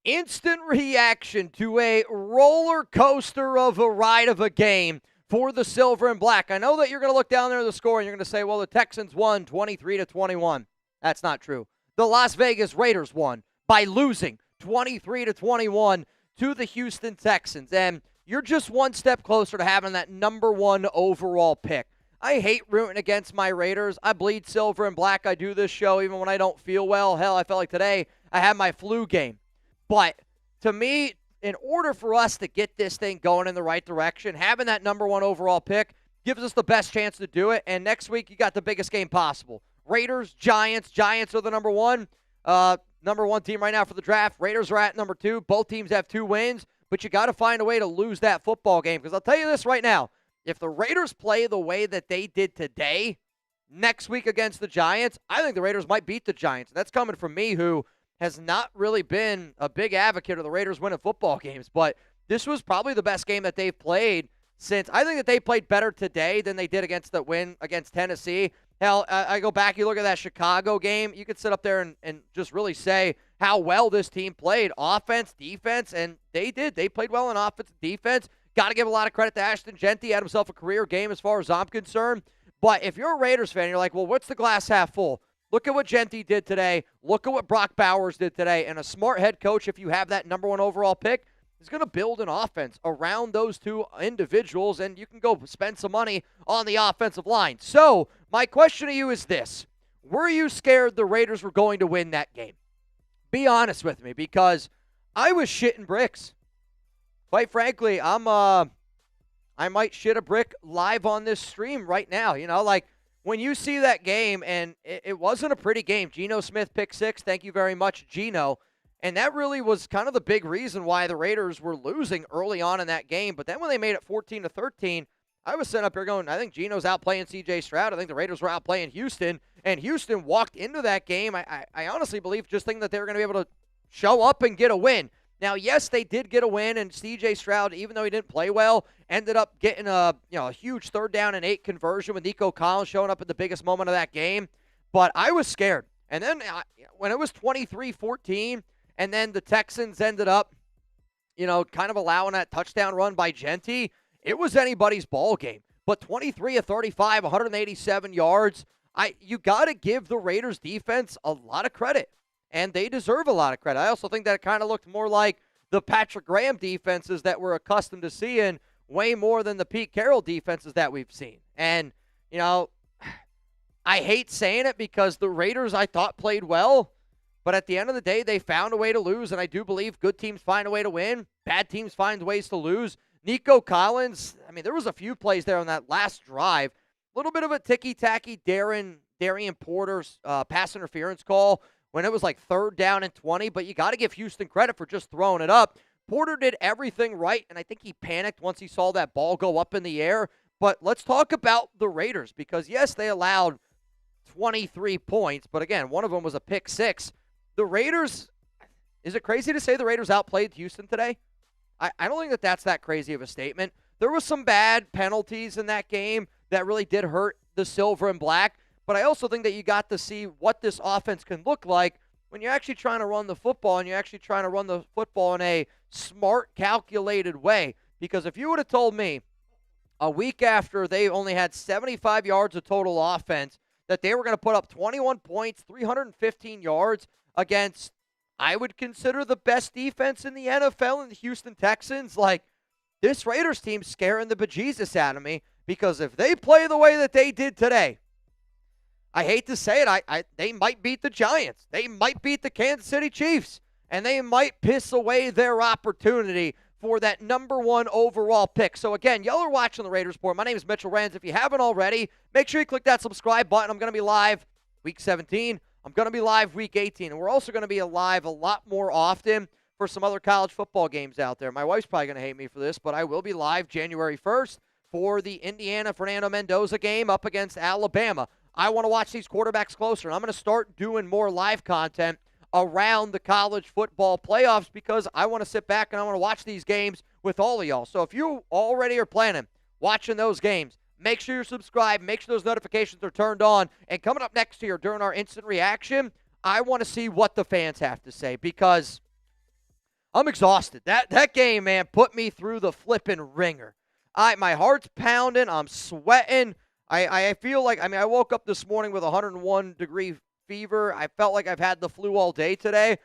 instant reaction to a roller coaster of a ride of a game for the Silver and Black. I know that you're going to look down there at the score and you're going to say, well, the Texans won 23-21. That's not true. The Las Vegas Raiders won by losing 23-21 to the Houston Texans. And you're just one step closer to having that number one overall pick. I hate rooting against my Raiders. I bleed silver and black. I do this show even when I don't feel well. Hell, I felt like today I had my flu game. But to me, in order for us to get this thing going in the right direction, having that number one overall pick gives us the best chance to do it. And next week, you got the biggest game possible. Raiders, Giants. Giants are the number one team right now for the draft. Raiders are at number two. Both teams have 2 wins, but you got to find a way to lose that football game. Because I'll tell you this right now, if the Raiders play the way that they did today, next week against the Giants, I think the Raiders might beat the Giants. That's coming from me, who has not really been a big advocate of the Raiders winning football games. But this was probably the best game that they've played since. I think that they played better today than they did against the win against Tennessee. Hell, I go back, you look at that Chicago game, you could sit up there and just really say how well this team played. Offense, defense, and they did. They played well in offense and defense. Got to give a lot of credit to Ashton Jeanty. Had himself a career game as far as I'm concerned. But if you're a Raiders fan, you're like, well, what's the glass half full? Look at what Jeanty did today. Look at what Brock Bowers did today. And a smart head coach, if you have that number one overall pick, is going to build an offense around those 2 individuals, and you can go spend some money on the offensive line. So my question to you is this. Were you scared the Raiders were going to win that game? Be honest with me, because I was shitting bricks. Quite frankly, I might shit a brick live on this stream right now. You know, like, when you see that game, and it wasn't a pretty game. Geno Smith pick 6. Thank you very much, Geno. And that really was kind of the big reason why the Raiders were losing early on in that game. But then when they made it 14-13, I was sitting up here going, I think Geno's outplaying C.J. Stroud. I think the Raiders were outplaying Houston. And Houston walked into that game, I honestly believe, just thinking that they were going to be able to show up and get a win. Now, yes, they did get a win, and C.J. Stroud, even though he didn't play well, ended up getting a huge 3rd down and 8 conversion with Nico Collins showing up at the biggest moment of that game. But I was scared. And then when it was 23-14, and then the Texans ended up, kind of allowing that touchdown run by Jeanty, it was anybody's ball game. But 23 of 35, 187 yards, you got to give the Raiders defense a lot of credit. And they deserve a lot of credit. I also think that it kind of looked more like the Patrick Graham defenses that we're accustomed to seeing, way more than the Pete Carroll defenses that we've seen. And, I hate saying it because the Raiders, I thought, played well. But at the end of the day, they found a way to lose. And I do believe good teams find a way to win. Bad teams find ways to lose. Nico Collins, there was a few plays there on that last drive. A little bit of a ticky-tacky Darian Porter's pass interference call when it was like 3rd down and 20, but you got to give Houston credit for just throwing it up. Porter did everything right, and I think he panicked once he saw that ball go up in the air. But let's talk about the Raiders, because, yes, they allowed 23 points, but again, one of them was a pick 6. The Raiders, is it crazy to say the Raiders outplayed Houston today? I don't think that's that crazy of a statement. There was some bad penalties in that game that really did hurt the Silver and Black. But I also think that you got to see what this offense can look like when you're actually trying to run the football, and you're actually trying to run the football in a smart, calculated way. Because if you would have told me a week after they only had 75 yards of total offense that they were going to put up 21 points, 315 yards against, I would consider, the best defense in the NFL in the Houston Texans, like, this Raiders team's scaring the bejesus out of me. Because if they play the way that they did today, I hate to say it, they might beat the Giants. They might beat the Kansas City Chiefs. And they might piss away their opportunity for that number one overall pick. So, again, y'all are watching the Raiders Report. My name is Mitchell Renz. If you haven't already, make sure you click that subscribe button. I'm going to be live Week 17. I'm going to be live Week 18. And we're also going to be live a lot more often for some other college football games out there. My wife's probably going to hate me for this, but I will be live January 1st for the Indiana-Fernando Mendoza game up against Alabama. I want to watch these quarterbacks closer, and I'm going to start doing more live content around the college football playoffs because I want to sit back and I want to watch these games with all of y'all. So if you already are planning watching those games, make sure you're subscribed, make sure those notifications are turned on, and coming up next year during our instant reaction, I want to see what the fans have to say because I'm exhausted. That game, man, put me through the flipping ringer. My heart's pounding. I'm sweating. I feel like, I woke up this morning with 101-degree fever. I felt like I've had the flu all day today.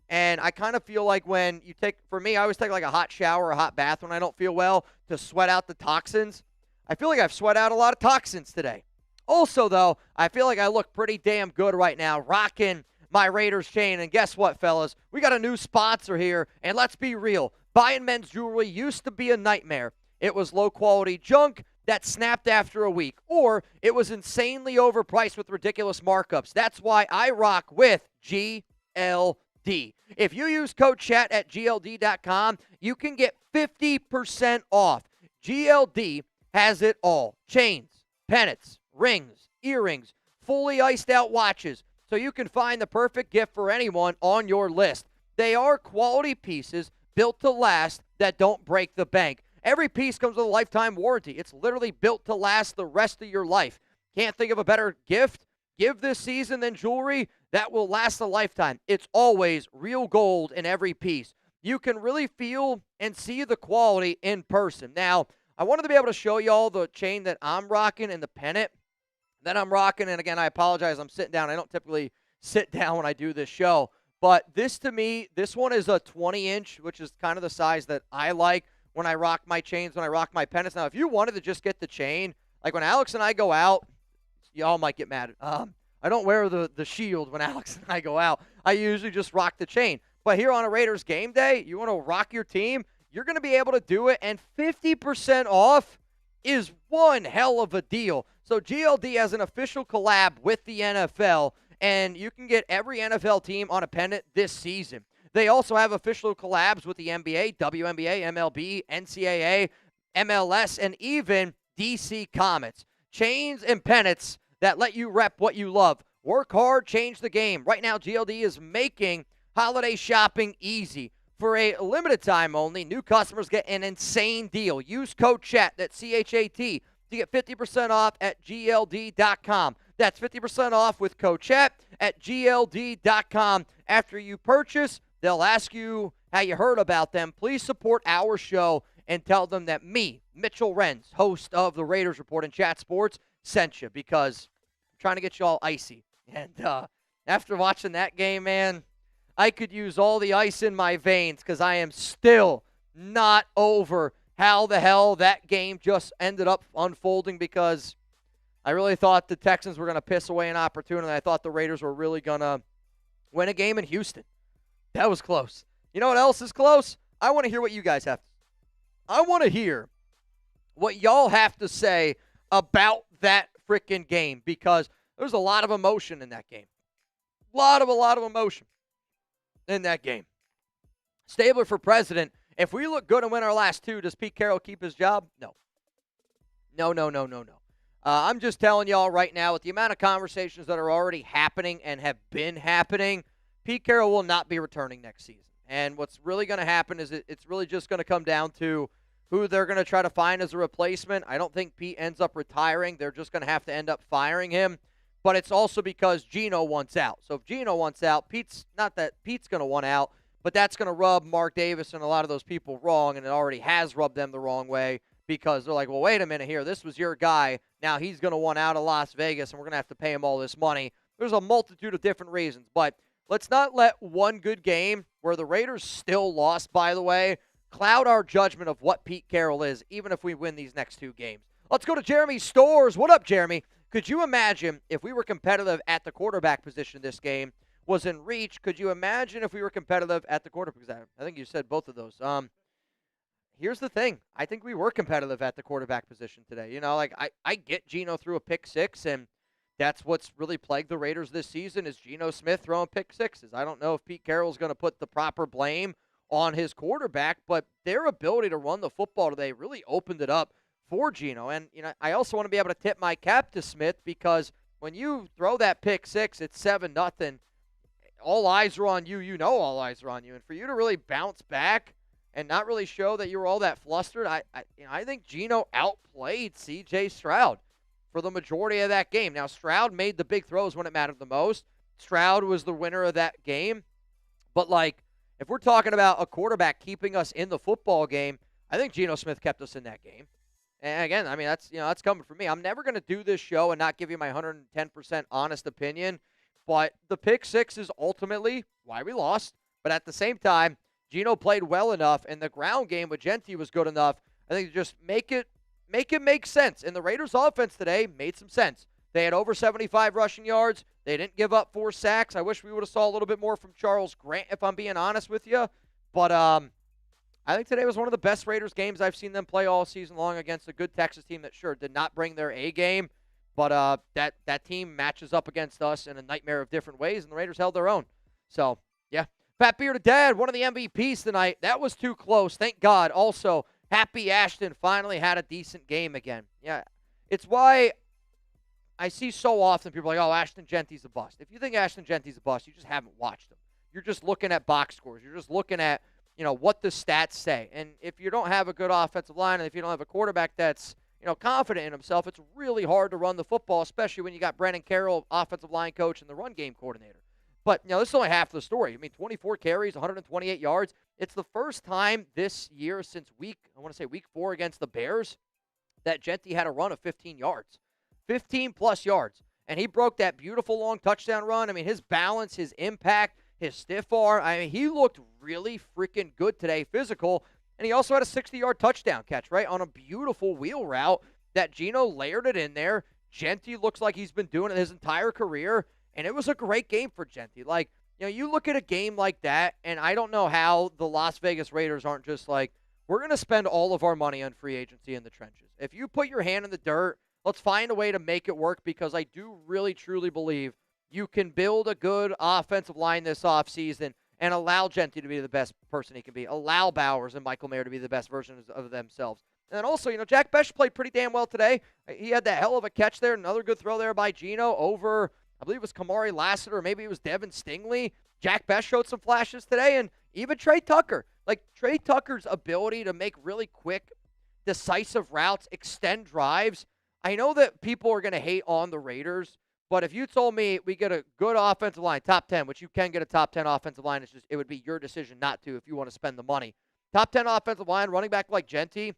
And I kind of feel like when you for me, I always take like a hot shower, a hot bath when I don't feel well to sweat out the toxins. I feel like I've sweat out a lot of toxins today. Also, though, I feel like I look pretty damn good right now, rocking my Raiders chain. And guess what, fellas? We got a new sponsor here, and let's be real. Buying men's jewelry used to be a nightmare. It was low-quality junk that snapped after a week, or it was insanely overpriced with ridiculous markups. That's why I rock with GLD. If you use code CHAT at GLD.com, you can get 50% off. GLD has it all. Chains, pennants, rings, earrings, fully iced out watches, so you can find the perfect gift for anyone on your list. They are quality pieces built to last that don't break the bank. Every piece comes with a lifetime warranty. It's literally built to last the rest of your life. Can't think of a better gift? Give this season than jewelry that will last a lifetime. It's always real gold in every piece. You can really feel and see the quality in person. Now, I wanted to be able to show you all the chain that I'm rocking and the pennant that I'm rocking. And again, I apologize. I'm sitting down. I don't typically sit down when I do this show. But this, to me, this one is a 20-inch, which is kind of the size that I like when I rock my chains, when I rock my pennants. Now, if you wanted to just get the chain, like when Alex and I go out, y'all might get mad. I don't wear the shield when Alex and I go out. I usually just rock the chain. But here on a Raiders game day, you want to rock your team, you're going to be able to do it, and 50% off is one hell of a deal. So GLD has an official collab with the NFL, and you can get every NFL team on a pennant this season. They also have official collabs with the NBA, WNBA, MLB, NCAA, MLS, and even DC Comets. Chains and pennants that let you rep what you love. Work hard, change the game. Right now, GLD is making holiday shopping easy. For a limited time only, new customers get an insane deal. Use code CHAT, that's C-H-A-T, to get 50% off at GLD.com. That's 50% off with code CHAT at GLD.com. After you purchase, they'll ask you how you heard about them. Please support our show and tell them that me, Mitchell Renz, host of the Raiders Report and Chat Sports, sent you, because I'm trying to get you all icy. And after watching that game, man, I could use all the ice in my veins, because I am still not over how the hell that game just ended up unfolding, because I really thought the Texans were going to piss away an opportunity. I thought the Raiders were really going to win a game in Houston. That was close. You know what else is close? I want to hear what you guys have. I want to hear what y'all have to say about that freaking game, because there's a lot of emotion in that game. A lot of emotion in that game. Stabler for president. If we look good and win our last two, does Pete Carroll keep his job? No. No. I'm just telling y'all right now, with the amount of conversations that are already happening and have been happening, Pete Carroll will not be returning next season. And what's really going to happen is it's really just going to come down to who they're going to try to find as a replacement. I don't think Pete ends up retiring. They're just going to have to end up firing him. But it's also because Geno wants out. So if Geno wants out, Pete's going to want out, but that's going to rub Mark Davis and a lot of those people wrong, and it already has rubbed them the wrong way, because they're like, well, wait a minute here. This was your guy. Now he's going to want out of Las Vegas, and we're going to have to pay him all this money. There's a multitude of different reasons, but let's not let one good game, where the Raiders still lost, by the way, cloud our judgment of what Pete Carroll is, even if we win these next two games. Let's go to Jeremy Stores. What up, Jeremy? Could you imagine if we were competitive at the quarterback position this game was in reach? Could you imagine if we were competitive at the quarterback position? I think you said both of those. Here's the thing. I think we were competitive at the quarterback position today. You know, like I get Geno threw a pick six, and that's what's really plagued the Raiders this season is Geno Smith throwing pick sixes. I don't know if Pete Carroll's going to put the proper blame on his quarterback, but their ability to run the football today really opened it up for Geno. And, you know, I also want to be able to tip my cap to Smith, because when you throw that pick six, it's 7-0. All eyes are on you. You know all eyes are on you. And for you to really bounce back and not really show that you were all that flustered, I think Geno outplayed C.J. Stroud for the majority of that game. Now, Stroud made the big throws when it mattered the most. Stroud was the winner of that game. But, like, If we're talking about a quarterback keeping us in the football game, I think Geno Smith kept us in that game. And again, I mean, that's coming from me. I'm never going to do this show and not give you my 110% honest opinion, but the pick six is ultimately why we lost. But at the same time, Geno played well enough, and the ground game with Jeanty was good enough. I think just make it make sense. And the Raiders' offense today made some sense. They had over 75 rushing yards. They didn't give up 4 sacks. I wish we would have saw a little bit more from Charles Grant, if I'm being honest with you. But I think today was one of the best Raiders games I've seen them play all season long against a good Texas team that sure did not bring their A game. But that team matches up against us in a nightmare of different ways, and the Raiders held their own. So, yeah. Fat Bearded Dad, one of the MVPs tonight. That was too close. Thank God. Also, happy Ashton finally had a decent game again. Yeah, it's why I see so often people like, oh, Ashton Jeanty's a bust. If you think Ashton Jeanty's a bust, you just haven't watched him. You're just looking at box scores. You're just looking at, what the stats say. And if you don't have a good offensive line and if you don't have a quarterback that's, confident in himself, it's really hard to run the football, especially when you got Brandon Carroll, offensive line coach, and the run game coordinator. But, this is only half the story. I mean, 24 carries, 128 yards. It's the first time this year since week 4 against the Bears, that Jeanty had a run of 15 yards. 15-plus yards. And he broke that beautiful long touchdown run. I mean, his balance, his impact, his stiff arm. I mean, he looked really freaking good today, physical. And he also had a 60-yard touchdown catch, right, on a beautiful wheel route that Geno layered it in there. Jeanty looks like he's been doing it his entire career. And it was a great game for Jeanty. Like, you look at a game like that, and I don't know how the Las Vegas Raiders aren't just like, we're going to spend all of our money on free agency in the trenches. If you put your hand in the dirt, let's find a way to make it work, because I do really, truly believe you can build a good offensive line this offseason and allow Jeanty to be the best person he can be. Allow Bowers and Michael Mayer to be the best versions of themselves. And then also, Jack Bech played pretty damn well today. He had that hell of a catch there. Another good throw there by Geno over, I believe it was Kamari Lassiter, or maybe it was Devin Stingley. Jack Bech showed some flashes today, and even Trey Tucker. Like, Trey Tucker's ability to make really quick, decisive routes, extend drives. I know that people are going to hate on the Raiders, but if you told me we get a good offensive line, top 10, which you can get a top 10 offensive line, it would be your decision not to if you want to spend the money. Top 10 offensive line, running back like Jeanty,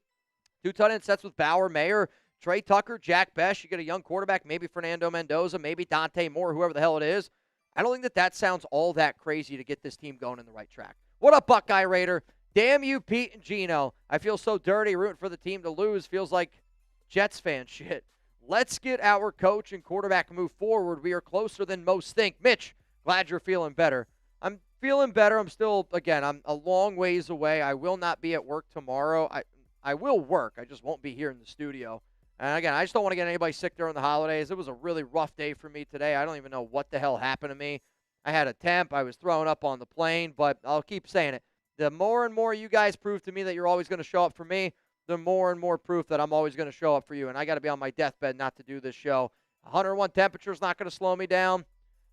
2 tight end sets with Bauer, Mayer, Trey Tucker, Jack Bech. You get a young quarterback, maybe Fernando Mendoza, maybe Dante Moore, whoever the hell it is. I don't think that sounds all that crazy to get this team going in the right track. What up, Buckeye Raider? Damn you, Pete and Geno. I feel so dirty rooting for the team to lose. Feels like Jets fan shit. Let's get our coach and quarterback move forward. We are closer than most think. Mitch, glad you're feeling better. I'm feeling better. I'm still, again, I'm a long ways away. I will not be at work tomorrow. I will work. I just won't be here in the studio. And again, I just don't want to get anybody sick during the holidays. It was a really rough day for me today. I don't even know what the hell happened to me. I had a temp. I was throwing up on the plane, but I'll keep saying it. The more and more you guys prove to me that you're always going to show up for me, the more and more proof that I'm always going to show up for you. And I got to be on my deathbed not to do this show. 101 temperature is not going to slow me down.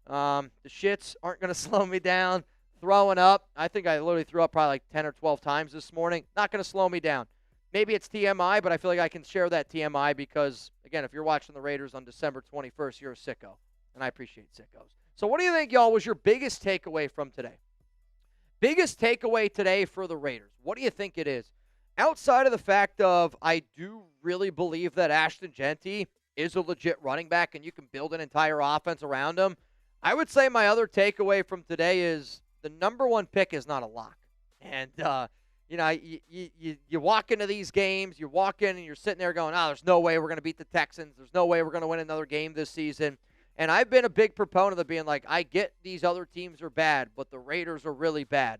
The shits aren't going to slow me down. Throwing up, I think I literally threw up probably like 10 or 12 times this morning. Not going to slow me down. Maybe it's TMI, but I feel like I can share that TMI because, again, if you're watching the Raiders on December 21st, you're a sicko. And I appreciate sickos. So what do you think, y'all, was your biggest takeaway from today? Biggest takeaway today for the Raiders. What do you think it is? Outside of the fact of I do really believe that Ashton Jeanty is a legit running back and you can build an entire offense around him, I would say my other takeaway from today is the number one pick is not a lock. And, you walk into these games, you walk in and you're sitting there going, there's no way we're going to beat the Texans. There's no way we're going to win another game this season. And I've been a big proponent of being like, I get these other teams are bad, but the Raiders are really bad.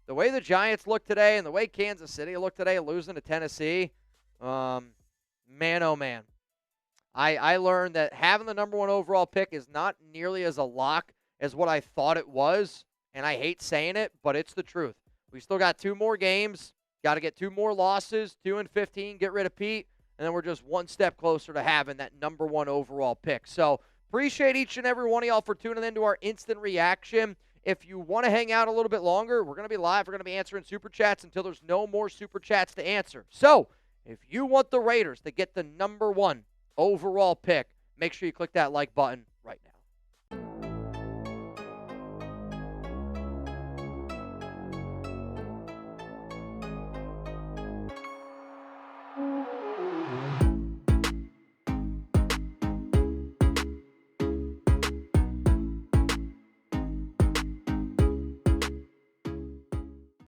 The way the Giants look today and the way Kansas City look today, losing to Tennessee, man, oh man. I learned that having the number one overall pick is not nearly as a lock as what I thought it was. And I hate saying it, but it's the truth. We still got 2 more games. Got to get 2 more losses, 2-15, get rid of Pete, and then we're just one step closer to having that number one overall pick. So appreciate each and every one of y'all for tuning into our instant reaction. If you want to hang out a little bit longer, we're going to be live. We're going to be answering Super Chats until there's no more Super Chats to answer. So if you want the Raiders to get the number one overall pick, make sure you click that like button.